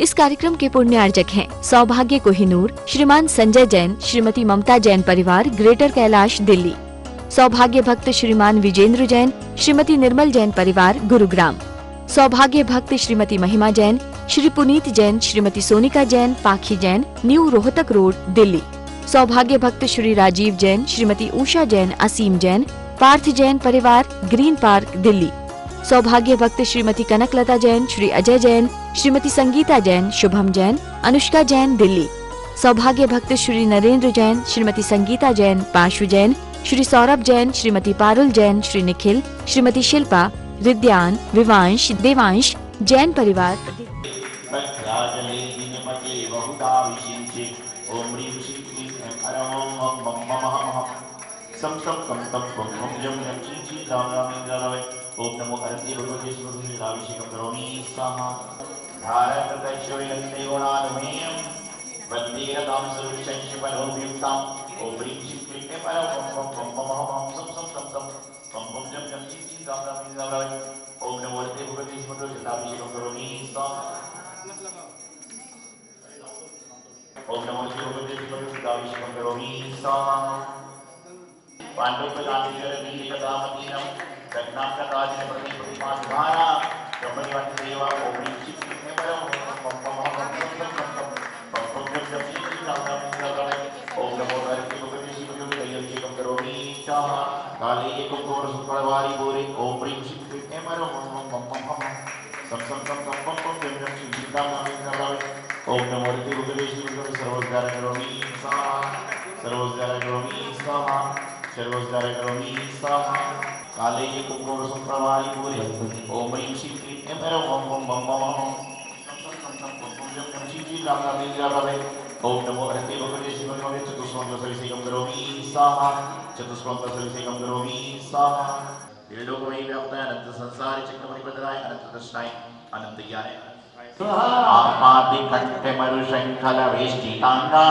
इस कार्यक्रम के पुण्यार्जक हैं सौभाग्य कोहिनूर, श्रीमान संजय जैन, श्रीमती ममता जैन परिवार, ग्रेटर कैलाश, दिल्ली। सौभाग्य भक्त श्रीमान विजेंद्र जैन, श्रीमती निर्मल जैन परिवार, गुरुग्राम। सौभाग्य भक्त श्रीमती महिमा जैन, श्री पुनीत जैन, श्रीमती सोनिका जैन, पाखी जैन, न्यू रोहतक रोड, दिल्ली। सौभाग्य भक्त श्री राजीव जैन, श्रीमती उषा जैन, असीम जैन, पार्थ जैन परिवार, ग्रीन पार्क, दिल्ली। सौभाग्य भक्त श्रीमती कनकलता जैन, श्री अजय जैन, श्रीमती संगीता जैन, शुभम जैन, अनुष्का जैन, दिल्ली। सौभाग्य भक्त श्री नरेंद्र जैन, श्रीमती संगीता जैन, पाशु जैन, श्री सौरभ जैन, श्रीमती पारुल जैन, श्री निखिल, श्रीमती शिल्पा, रिद्यान, विवांश, देवांश जैन परिवार। ओम नमो हरति भगवते शिवाभिषेकं करोमि स्वाहा। भारतदैश्वर्यन्देवनानुमेयं वन्दीरतां सर्वशक्तिपरोऽभियुक्तां ओम ह्रीं श्रीं क्लीं परं ओम बम बम बम सम सम सम सम बम बम जम जम ची ची गाम गाम गाम गाम। ओम नमो हरति भगवते शिवाभिषेकं करोमि स्वाहा। ओम नमो हरति भगवते शिवाभिषेकं करोमि स्वाहा। पांडवपदामिकरदीकदामतीनं रत्नाकराजिन प्रतिमाधारा ब्रह्मनिवास देवा ओम ह्रीं श्रीं क्लीं परं ओम बम बम बम बम बम जम जम ची ची गाम गाम गाम गाम। ओम नमो हरति भगवते शिवाभिषेकं करोमि स्वाहा। काले एकं घोरसुफलवारि भूरि ओम ह्रीं श्रीं क्लीं परं ओम बम बम बम सम सम सम सम बम बम जम जम ची ची गाम गाम गाम। ओम नमो हरति भगवते शिवाभिषेकं सर्वोद्धार करोमि स्वाहा। सर्वोद्धार करोमि स्वाहा। सर्वोद्धार करोमि स्वाहा। काले ये कुंभोर संप्रवारी पूरे ओम ह्रीं श्रीं क्लीं परं ओम बम बम बम ओम नमो हरते भगवते शिवाय चतुष्कोणसविषेकं करोमि स्वाहा। चतुष्कोणसविषेकं करोमि स्वाहा। त्रिलोकमयि व्याप्ताय अनंत संसारे चक्रमणिपतनाय अनंत दर्शनाय अनंत ज्ञानाय आपादिकण्ठमरुशङ्खलवेष्टिताङ्गा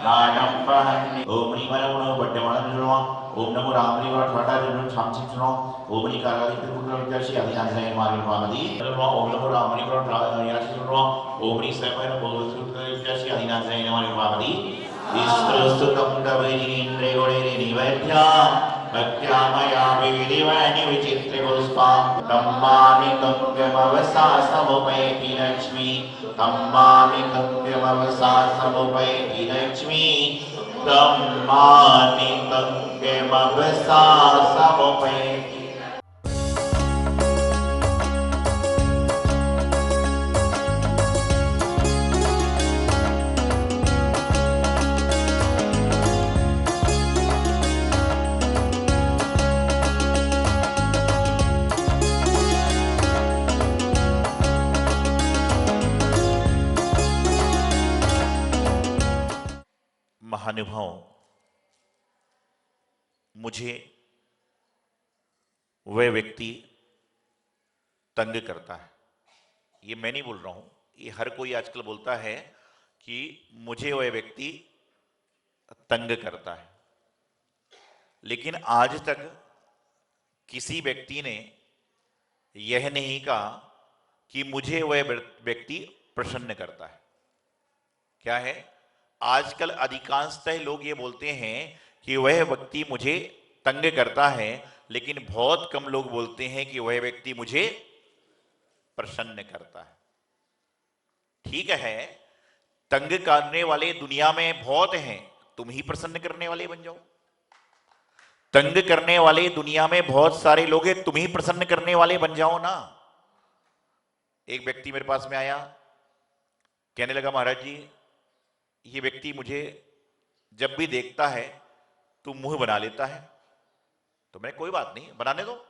गाढम्बहन्नि ओम निमरमणो बड्डमणनुजो ओम नमो रामरिवाट वटारुनु छामचिचनो ओम निकारादित्रिपुत्रविद्याशी अधिनाथाय मार्गपामदि ओम नमो रामरिवाट याशिनो ओम निसमय बोधुत्रविद्याशी अधिनाथाय मार्गपामदि इष्टस्तुतं दवैरीन्द्रे गुणैरे निवेद्या भक्त्यामया विविधिवानि विचित्रपुष्पां तम्मामि गम्यमवसासमुपैति लक्ष्मी तम्मामि गम्यमवसासमुपैति लक्ष्मी तम्मामि गम्यमवसासमुपैति। महानुभाव, मुझे वह व्यक्ति तंग करता है। ये मैं नहीं बोल रहा हूं, ये हर कोई आजकल बोलता है कि मुझे वह व्यक्ति तंग करता है। लेकिन आज तक किसी व्यक्ति ने यह नहीं कहा कि मुझे वह व्यक्ति प्रसन्न करता है। क्या है? आजकल अधिकांशतः लोग ये बोलते हैं कि वह व्यक्ति मुझे तंग करता है, लेकिन बहुत कम लोग बोलते हैं कि वह व्यक्ति मुझे प्रसन्न करता है। ठीक है, तंग करने वाले दुनिया में बहुत हैं, तुम ही प्रसन्न करने वाले बन जाओ। तंग करने वाले दुनिया में बहुत सारे लोग हैं, तुम ही प्रसन्न करने वाले बन जाओ ना। एक व्यक्ति मेरे पास में आया, कहने लगा महाराज जी, ये व्यक्ति मुझे जब भी देखता है तो मुंह बना लेता है। तो मैंने कोई बात नहीं, बनाने दो।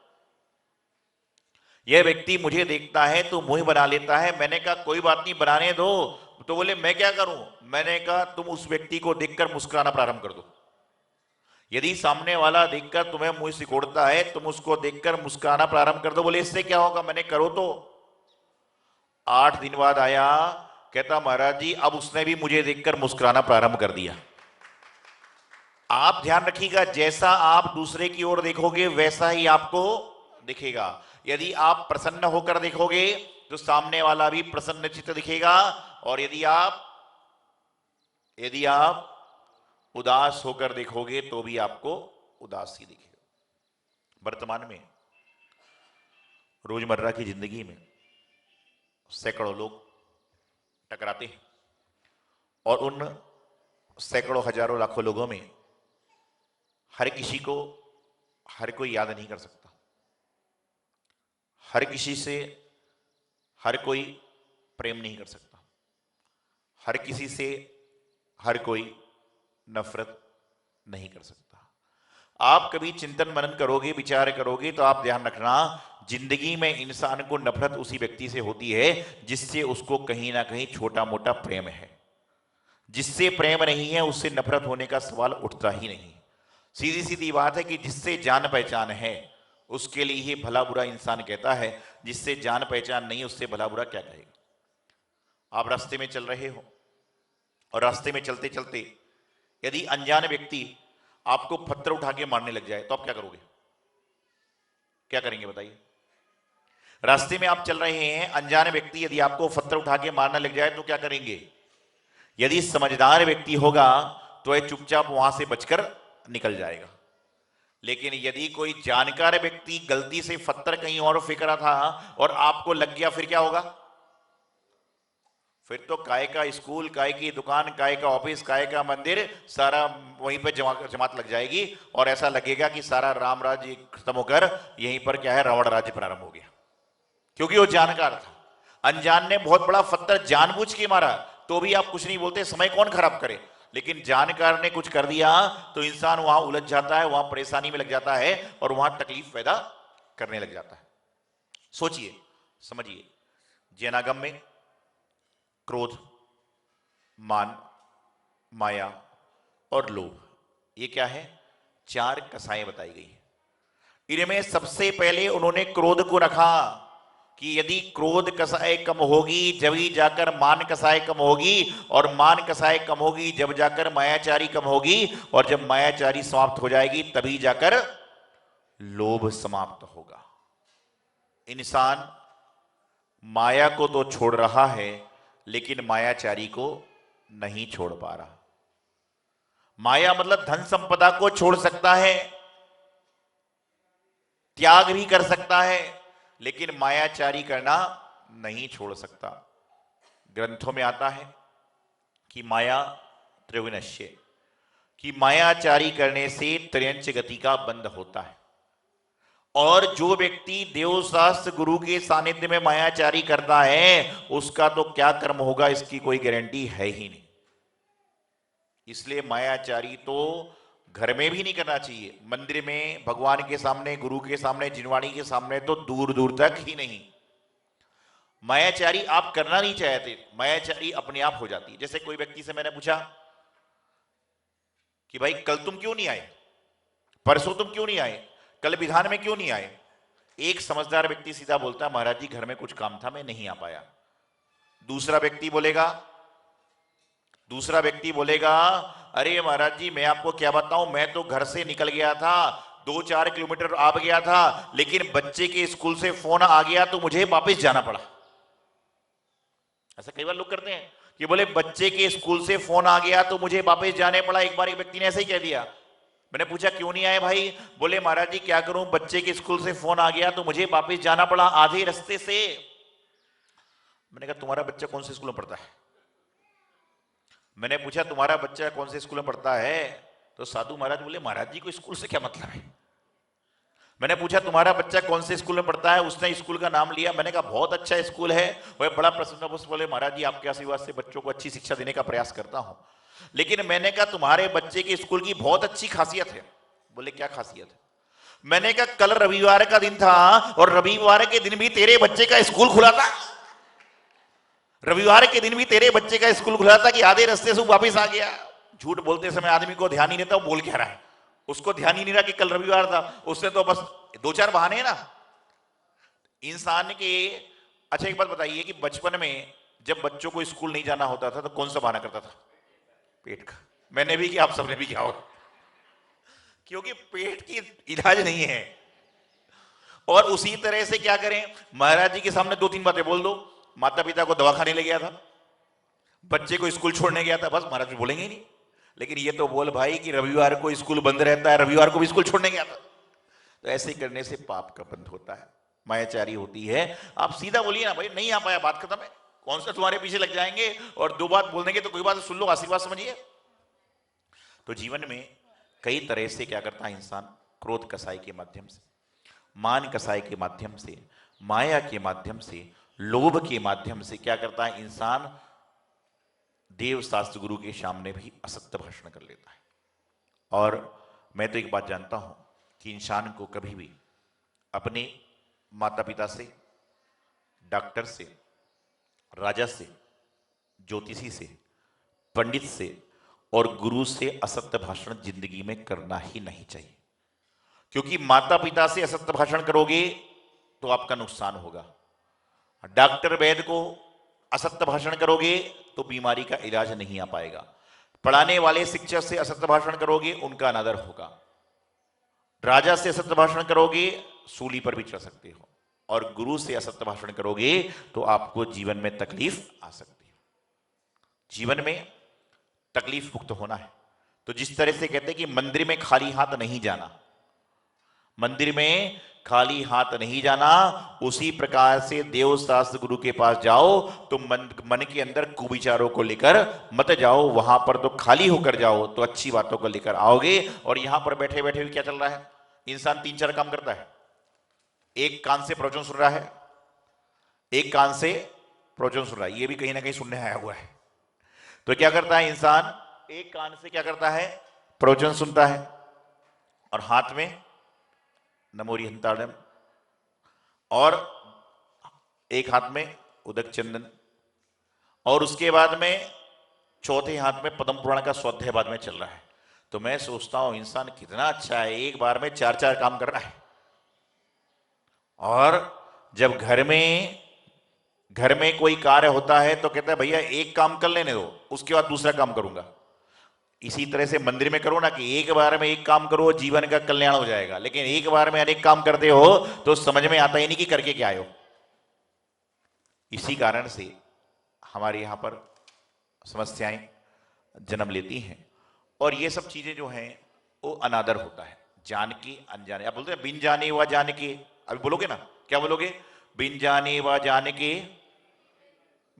यह व्यक्ति मुझे देखता है तो मुंह बना लेता है। मैंने कहा कोई बात नहीं, बनाने दो। तो बोले मैं क्या करूं? मैंने कहा तुम उस व्यक्ति को देखकर मुस्कुराना प्रारंभ कर दो। यदि सामने वाला देखकर तुम्हें मुंह सिकोड़ता है, तुम उसको देखकर मुस्कुराना प्रारंभ कर दो। बोले इससे क्या होगा? मैंने करो तो। 8 दिन बाद आया, कहता महाराज जी अब उसने भी मुझे देखकर मुस्कुराना प्रारंभ कर दिया। आप ध्यान रखिएगा, जैसा आप दूसरे की ओर देखोगे वैसा ही आपको दिखेगा। यदि आप प्रसन्न होकर देखोगे तो सामने वाला भी प्रसन्नचित्त दिखेगा, और यदि आप उदास होकर देखोगे तो भी आपको उदास ही दिखेगा। वर्तमान में रोजमर्रा की जिंदगी में सैकड़ों लोग टकराते हैं, और उन सैकड़ों हजारों लाखों लोगों में हर किसी को हर कोई याद नहीं कर सकता, हर किसी से हर कोई प्रेम नहीं कर सकता, हर किसी से हर कोई नफरत नहीं कर सकता। आप कभी चिंतन मनन करोगे, विचार करोगे, तो आप ध्यान रखना, जिंदगी में इंसान को नफरत उसी व्यक्ति से होती है जिससे उसको कहीं ना कहीं छोटा मोटा प्रेम है। जिससे प्रेम नहीं है उससे नफरत होने का सवाल उठता ही नहीं। सीधी सीधी बात है कि जिससे जान पहचान है उसके लिए ही भला बुरा इंसान कहता है, जिससे जान पहचान नहीं उससे भला बुरा क्या कहेगा। आप रास्ते में चल रहे हो और रास्ते में चलते चलते यदि अनजान व्यक्ति आपको पत्थर उठा के मारने लग जाए तो आप क्या करोगे? क्या करेंगे बताइए? रास्ते में आप चल रहे हैं, अनजान व्यक्ति यदि आपको पत्थर उठा के मारने लग जाए तो क्या करेंगे? यदि समझदार व्यक्ति होगा तो यह चुपचाप वहां से बचकर निकल जाएगा। लेकिन यदि कोई जानकार व्यक्ति गलती से पत्थर कहीं और फेंक रहा था और आपको लग गया, फिर क्या होगा? फिर तो काय का स्कूल, काय की दुकान, काय का ऑफिस, काय का मंदिर, सारा वहीं पर जमात लग जाएगी और ऐसा लगेगा कि सारा राम राज्य खत्म होकर यहीं पर क्या है, रावण राज्य प्रारंभ हो गया। क्योंकि वो जानकार था। अनजान ने बहुत बड़ा पत्थर जानबूझ के मारा तो भी आप कुछ नहीं बोलते, समय कौन खराब करे। लेकिन जानकार ने कुछ कर दिया तो इंसान वहां उलझ जाता है, वहां परेशानी में लग जाता है और वहां तकलीफ पैदा करने लग जाता है। सोचिए, समझिए, जैनागम में क्रोध, मान, माया और लोभ, ये क्या है? 4 कसाएं बताई गई है। इनमें सबसे पहले उन्होंने क्रोध को रखा कि यदि क्रोध कसाए कम होगी जब ही जाकर मान कसाए कम होगी, और मान कसाए कम होगी जब जाकर मायाचारी कम होगी, और जब मायाचारी समाप्त हो जाएगी तभी जाकर लोभ समाप्त होगा। इंसान माया को तो छोड़ रहा है लेकिन मायाचारी को नहीं छोड़ पा रहा। माया मतलब धन संपदा को छोड़ सकता है, त्याग भी कर सकता है, लेकिन मायाचारी करना नहीं छोड़ सकता। ग्रंथों में आता है कि माया त्रिविनश्य, कि मायाचारी करने से त्रयंच गति का बंध होता है। और जो व्यक्ति देवशास्त्र गुरु के सानिध्य में मायाचारी करता है उसका तो क्या कर्म होगा इसकी कोई गारंटी है ही नहीं। इसलिए मायाचारी तो घर में भी नहीं करना चाहिए, मंदिर में, भगवान के सामने, गुरु के सामने, जिनवाणी के सामने तो दूर दूर तक ही नहीं। मायाचारी आप करना नहीं चाहते, मायाचारी अपने आप हो जाती है। जैसे कोई व्यक्ति से मैंने पूछा कि भाई कल तुम क्यों नहीं आए, परसों तुम क्यों नहीं आए, कल विधान में क्यों नहीं आए? एक समझदार व्यक्ति सीधा बोलता है महाराज जी घर में कुछ काम था मैं नहीं आ पाया। दूसरा व्यक्ति बोलेगा अरे महाराज जी मैं आपको क्या बताऊं, मैं तो घर से निकल गया था, 2-4 किलोमीटर आ गया था, लेकिन बच्चे के स्कूल से फोन आ गया तो मुझे वापस जाना पड़ा। ऐसा कई बार लोग करते हैं कि बोले बच्चे के स्कूल से फोन आ गया तो मुझे वापस जाने पड़ा। एक बार एक व्यक्ति ने ऐसे ही कह दिया। मैंने पूछा क्यों नहीं आए भाई? बोले महाराज जी क्या करूं, बच्चे के स्कूल से फोन आ गया तो मुझे वापस जाना पड़ा आधे रास्ते से। मैंने कहा तुम्हारा बच्चा कौन से स्कूल में पढ़ता है? मैंने पूछा तुम्हारा बच्चा कौन से स्कूल में पढ़ता है? तो साधु महाराज बोले महाराज जी को स्कूल से क्या मतलब है। मैंने पूछा तुम्हारा बच्चा कौन से स्कूल में पढ़ता है? उसने स्कूल का नाम लिया। मैंने कहा बहुत अच्छा स्कूल है। वह बड़ा प्रसन्न बोले महाराज जी आपके आशीर्वाद से बच्चों को अच्छी शिक्षा देने का प्रयास करता हूं। लेकिन मैंने कहा तुम्हारे बच्चे के स्कूल की बहुत अच्छी खासियत है। बोले क्या खासियत है? मैंने कहा कल रविवार का दिन था और रविवार के दिन भी तेरे बच्चे का स्कूल खुला था। रविवार के दिन भी तेरे बच्चे का स्कूल खुला था कि आधे रास्ते से वापस आ गया। झूठ बोलते समय आदमी को ध्यान ही नहीं रहता वो बोल क्या रहा है, उसको ध्यान ही नहीं रहा कि कल रविवार था। उसने तो बस 2-4 बहाने हैं ना इंसान के। अच्छा एक बात बताइए कि बचपन में जब बच्चों को स्कूल नहीं जाना होता था तो कौन सा बहाना करता था? पेट का। मैंने भी किया, आप सबने भी किया होगा, क्योंकि पेट की इलाज नहीं है। और उसी तरह से क्या करें, महाराज जी के सामने 2-3 बातें बोल दो। माता पिता को दवाखाने ले गया था, बच्चे को स्कूल छोड़ने गया था, बस महाराज जी बोलेंगे नहीं। लेकिन ये तो बोल भाई कि रविवार को स्कूल बंद रहता है, रविवार को भी स्कूल छोड़ने गया था। तो ऐसे करने से पाप का बंध होता है, मायाचारी होती है। आप सीधा बोलिए ना, भाई नहीं आ पाया, बात खत्म है, कौन सा तुम्हारे पीछे लग जाएंगे, और 2 बात बोल देंगे तो कोई बात सुन लो, आशीर्वाद समझिए। तो जीवन में कई तरह से क्या करता है इंसान, क्रोध कसाई के माध्यम से, मान कसाई के माध्यम से, माया के माध्यम से, लोभ के माध्यम से क्या करता है इंसान, देव शास्त्र गुरु के सामने भी असत्य भाषण कर लेता है। और मैं तो एक बात जानता हूं कि इंसान को कभी भी अपने माता पिता से, डॉक्टर से, राजा से, ज्योतिषी से, पंडित से और गुरु से असत्य भाषण जिंदगी में करना ही नहीं चाहिए। क्योंकि माता पिता से असत्य भाषण करोगे तो आपका नुकसान होगा, डॉक्टर वैद्य को असत्य भाषण करोगे तो बीमारी का इलाज नहीं आ पाएगा, पढ़ाने वाले शिक्षक से असत्य भाषण करोगे उनका अनादर होगा, राजा से असत्य भाषण करोगे सूली पर भी चढ़ सकते हो, और गुरु से असत्य भाषण करोगे तो आपको जीवन में तकलीफ आ सकती है। जीवन में तकलीफ मुक्त होना है तो जिस तरह से कहते हैं कि मंदिर में खाली हाथ नहीं जाना, मंदिर में खाली हाथ नहीं जाना, उसी प्रकार से देव शास्त्र गुरु के पास जाओ तो मन के अंदर कुविचारों को लेकर मत जाओ, वहां पर तो खाली होकर जाओ तो अच्छी बातों को लेकर आओगे। और यहां पर बैठे बैठे भी क्या चल रहा है, इंसान 3-4 काम करता है। एक कान से प्रवचन सुन रहा है, एक कान से प्रवचन सुन रहा है, ये भी कहीं ना कहीं सुनने आया हुआ है। तो क्या करता है इंसान, एक कान से क्या करता है, प्रवचन सुनता है, और हाथ में नमोरी हंताड़म, और एक हाथ में उदक चंदन, और उसके बाद में चौथे हाथ में पद्म पुराण का स्वाध्याय बाद में चल रहा है। तो मैं सोचता हूं इंसान कितना अच्छा है, एक बार में 4-4 काम कर रहा है। और जब घर में कोई कार्य होता है तो कहता है भैया एक काम कर लेने दो, उसके बाद दूसरा काम करूंगा। इसी तरह से मंदिर में करो ना कि एक बार में एक काम करो, जीवन का कल्याण हो जाएगा, लेकिन एक बार में अनेक काम करते हो तो समझ में आता ही नहीं कि करके क्या आए हो। इसी कारण से हमारे यहां पर समस्याएं जन्म लेती हैं, और ये सब चीजें जो हैं वो अनादर होता है, जान के अनजाने। आप बोलते हैं बिन जाने व जान के, अभी बोलोगे ना, क्या बोलोगे, बिन जाने व जान के,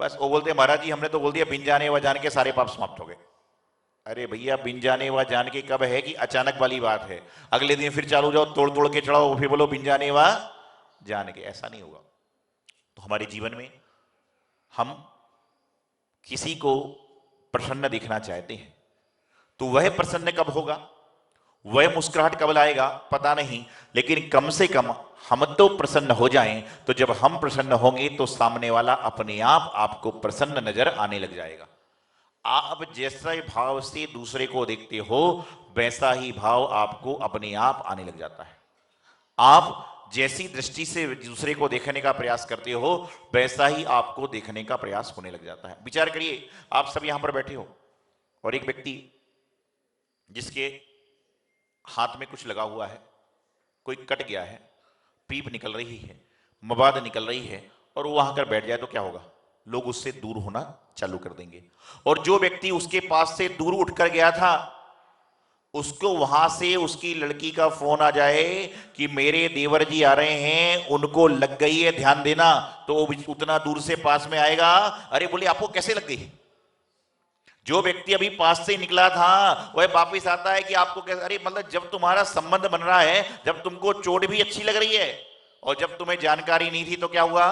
बस वो बोलते हैं महाराज जी हमने तो बोल दिया बिन जाने व जान के सारे पाप समाप्त हो गए। अरे भैया बिन जाने व जान के कब है कि अचानक वाली बात है, अगले दिन फिर चालू जाओ, तोड़ तोड़ के चढ़ाओ, फिर बोलो बिन जाने व जान के, ऐसा नहीं होगा। तो हमारे जीवन में हम किसी को प्रसन्न दिखना चाहते हैं तो वह प्रसन्न कब होगा, वह मुस्कुराहट कब लाएगा पता नहीं, लेकिन कम से कम हम तो प्रसन्न हो जाएं। तो जब हम प्रसन्न होंगे तो सामने वाला अपने आप आपको प्रसन्न नजर आने लग जाएगा। आप जैसे भाव से दूसरे को देखते हो वैसा ही भाव आपको अपने आप आने लग जाता है। आप जैसी दृष्टि से दूसरे को देखने का प्रयास करते हो वैसा ही आपको देखने का प्रयास होने लग जाता है। विचार करिए, आप सब यहां पर बैठे हो और एक व्यक्ति जिसके हाथ में कुछ लगा हुआ है, कोई कट गया है, पीप निकल रही है, मवाद निकल रही है, और वो वहां कर बैठ जाए तो क्या होगा, लोग उससे दूर होना चालू कर देंगे। और जो व्यक्ति उसके पास से दूर उठकर गया था उसको वहां से उसकी लड़की का फोन आ जाए कि मेरे देवर जी आ रहे हैं, उनको लग गई है, ध्यान देना, तो उतना दूर से पास में आएगा। अरे बोले आपको कैसे लग गई? जो व्यक्ति अभी पास से निकला था वह वापिस आता है कि आपको कैसे, अरे मतलब जब तुम्हारा संबंध बन रहा है, जब तुमको चोट भी अच्छी लग रही है और जब तुम्हें जानकारी नहीं थी तो क्या हुआ,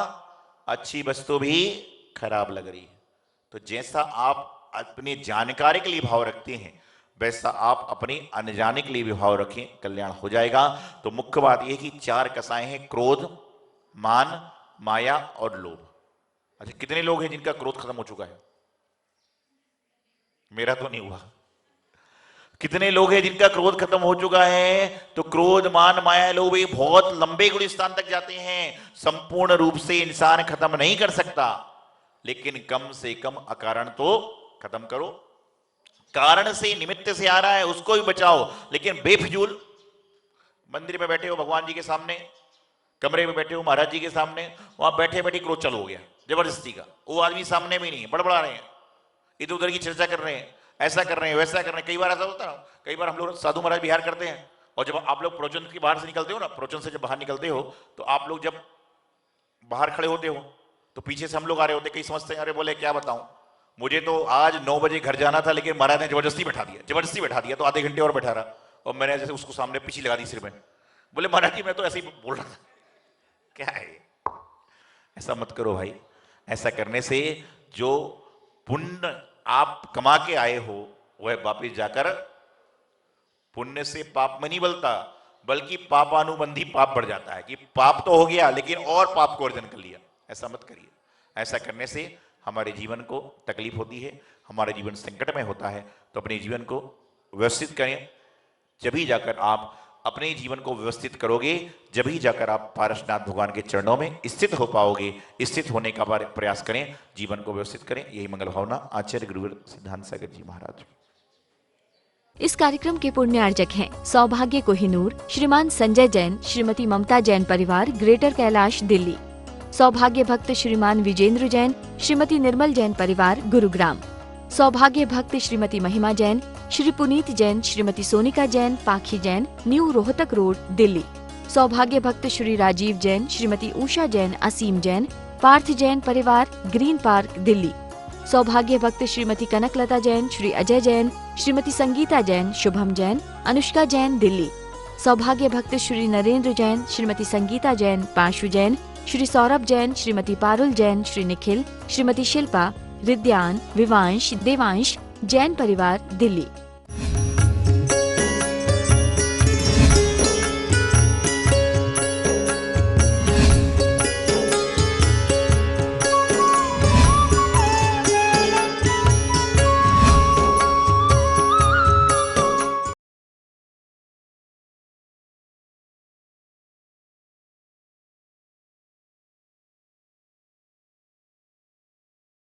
अच्छी वस्तु भी खराब लग रही है। तो जैसा आप अपनी जानकारी के लिए भाव रखते हैं वैसा आप अपने अनजाने के लिए भी भाव रखें, कल्याण हो जाएगा। तो मुख्य बात यह कि 4 कसाएं हैं, क्रोध, मान, माया और लोभ। अच्छा, कितने लोग हैं जिनका क्रोध खत्म हो चुका है? मेरा तो नहीं हुआ। कितने लोग हैं जिनका क्रोध खत्म हो चुका है? तो क्रोध, मान, माया, लोभ ये बहुत लंबे गुलिस्तान तक जाते हैं। संपूर्ण रूप से इंसान खत्म नहीं कर सकता, लेकिन कम से कम अकारण तो खत्म करो। कारण से, निमित्त से आ रहा है उसको भी बचाओ, लेकिन बेफिजूल मंदिर में बैठे हो भगवान जी के सामने, कमरे में बैठे हो महाराज जी के सामने, वहां बैठे बैठे क्रोध चालू हो गया जबरदस्ती का। वो आदमी सामने में नहीं है, बड़बड़ा रहे हैं, इधर उधर की चर्चा कर रहे हैं, ऐसा कर रहे हैं, वैसा कर रहे हैं। कई बार ऐसा होता है ना, कई बार हम लोग साधु महाराज बिहार करते हैं, और जब आप लोग प्रवचन के बाहर से निकलते हो ना, प्रवचन से जब बाहर निकलते हो तो आप लोग जब बाहर खड़े होते हो तो पीछे से हम लोग आ रहे होते, कई समझते हैं अरे बोले क्या बताऊं, मुझे तो आज 9 बजे घर जाना था, लेकिन महाराज ने जबरदस्ती बैठा दिया, तो आधे घंटे और बैठा रहा, और मैंने जैसे उसको सामने पीछे लगा दी सिर में। बोले महाराज जी मैं तो ऐसे ही बोल रहा था। क्या है, ऐसा मत करो भाई। ऐसा करने से जो पुण्य आप कमा के आए हो वह वापिस जाकर पुण्य से पाप में नहीं बलता, बल्कि पापानुबंधी पाप बढ़ जाता है कि पाप तो हो गया लेकिन और पाप को अर्जन कर लिया। ऐसा मत करिए। ऐसा करने से हमारे जीवन को तकलीफ होती है, हमारा जीवन संकट में होता है। तो अपने जीवन को व्यवस्थित करें, जभी जाकर आप अपने जीवन को व्यवस्थित करोगे, जभी जाकर आप पारसनाथ भगवान के चरणों में स्थित हो पाओगे। स्थित होने का प्रयास करें, जीवन को व्यवस्थित करें। यही मंगल भावना आचार्य गुरुवर सिद्धांत सागर जी महाराज। इस कार्यक्रम के पुण्यार्जक हैं सौभाग्य कोहिनूर, श्रीमान संजय जैन, श्रीमती ममता जैन परिवार, ग्रेटर कैलाश, दिल्ली। सौभाग्य भक्त श्रीमान विजेंद्र जैन, श्रीमती निर्मल जैन परिवार, गुरुग्राम। सौभाग्य भक्त श्रीमती महिमा जैन, श्री पुनीत जैन, श्रीमती सोनिका जैन, पाखी जैन, न्यू रोहतक रोड, दिल्ली। सौभाग्य भक्त श्री राजीव जैन, श्रीमती उषा जैन, असीम जैन, पार्थ जैन परिवार, ग्रीन पार्क, दिल्ली। सौभाग्य भक्त श्रीमती कनकलता जैन, श्री अजय जैन, श्रीमती संगीता जैन, शुभम जैन, अनुष्का जैन, दिल्ली। सौभाग्य भक्त श्री नरेंद्र जैन, श्रीमती संगीता जैन, पाशु जैन, श्री सौरभ जैन, श्रीमती पारुल जैन, श्री निखिल, श्रीमती शिल्पा, रिद्यान, विवांश, देवांश जैन परिवार, दिल्ली।